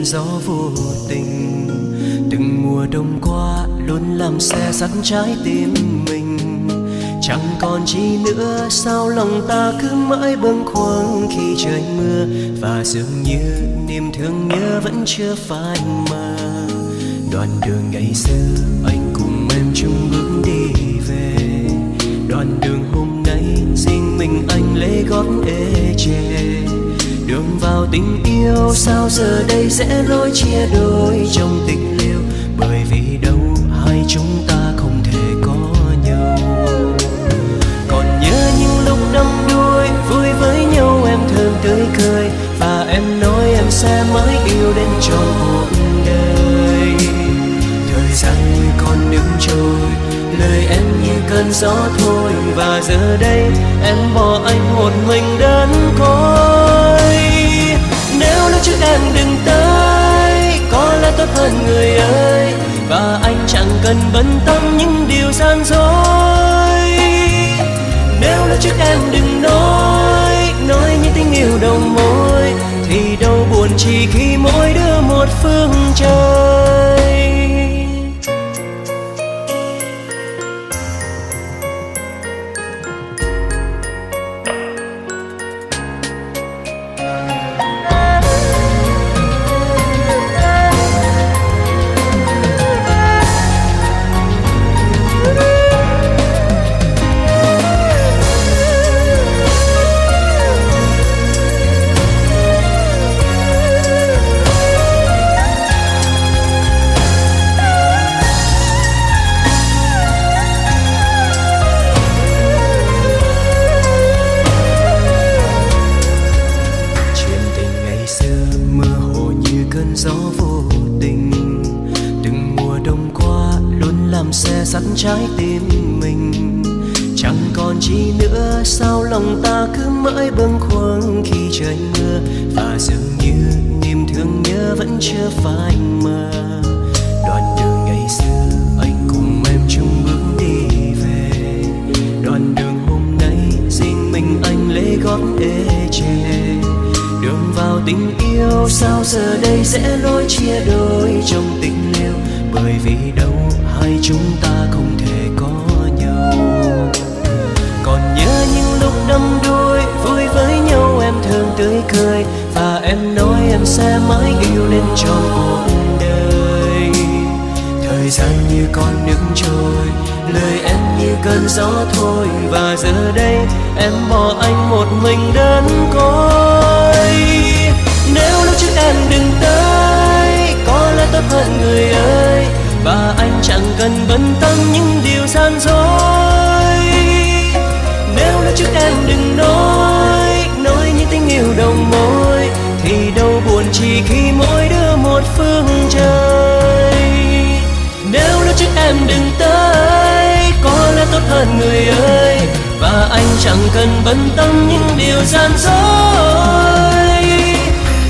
Gió vô tình từng mùa đông qua luôn làm xe dắt trái tim mình. Chẳng còn chi nữa sao lòng ta cứ mãi bâng khuâng khi trời mưa, và dường như niềm thương nhớ vẫn chưa phai mờ. Đoạn đường ngày xưa anh cùng em chung bước đi về, đoạn đường hôm nay riêng mình anh lấy gót ê chề. Đường vào tình yêu sao giờ đây sẽ lối chia đôi trong tình liêu, bởi vì đâu hai chúng ta không thể có nhau. Còn nhớ những lúc đắm đuối vui với nhau, em thơm tươi cười và em nói em sẽ mãi yêu đến trọn cuộc đời. Thời gian như con đứng trôi, lời em như cơn gió thôi, và giờ đây em bỏ anh một mình đơn côi. Nếu lúc trước em đừng tới có lẽ tốt hơn người ơi, và anh chẳng cần bận tâm những điều gian dối. Nếu lúc trước em đừng nói những tình yêu đầu môi, thì đâu buồn chỉ khi mỗi đứa một phương trời. Gió vô tình từng mùa đông qua luôn làm xe dắt trái tim mình. Chẳng còn chi nữa sao lòng ta cứ mãi bâng khuâng khi trời mưa, và dường như niềm thương nhớ vẫn chưa phai mờ. Đoạn đường ngày xưa anh cùng em chung bước đi về, đoạn đường hôm nay riêng mình anh lấy gót ê chề. Đường vào tình yêu sao giờ đây sẽ lối chia đôi trong tình liêu, bởi vì đâu hai chúng ta không thể có nhau. Còn nhớ những lúc đắm đuối vui với nhau, em thơm tươi cười và em nói em sẽ mãi yêu lên trọn cuộc đời. Thời gian như con nước trôi, lời em như cơn gió thôi, và giờ đây em bỏ anh một mình đơn côi. Nếu lúc trước em đừng tới có lẽ tốt hơn người ơi, và anh chẳng cần bận tâm những điều gian dối. Nếu lúc trước em đừng nói những tình yêu đầu môi, thì đâu buồn chỉ khi mỗi đứa một phương trời. Nếu lúc trước em đừng tới có lẽ tốt hơn người ơi, và anh chẳng cần bận tâm những điều gian dối.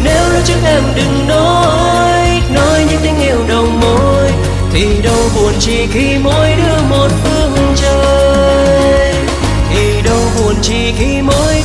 Nếu lúc trước em đừng nói những tình yêu đầu môi, thì đâu buồn chỉ khi mỗi đứa một phương trời. Thì đâu buồn chỉ khi mỗi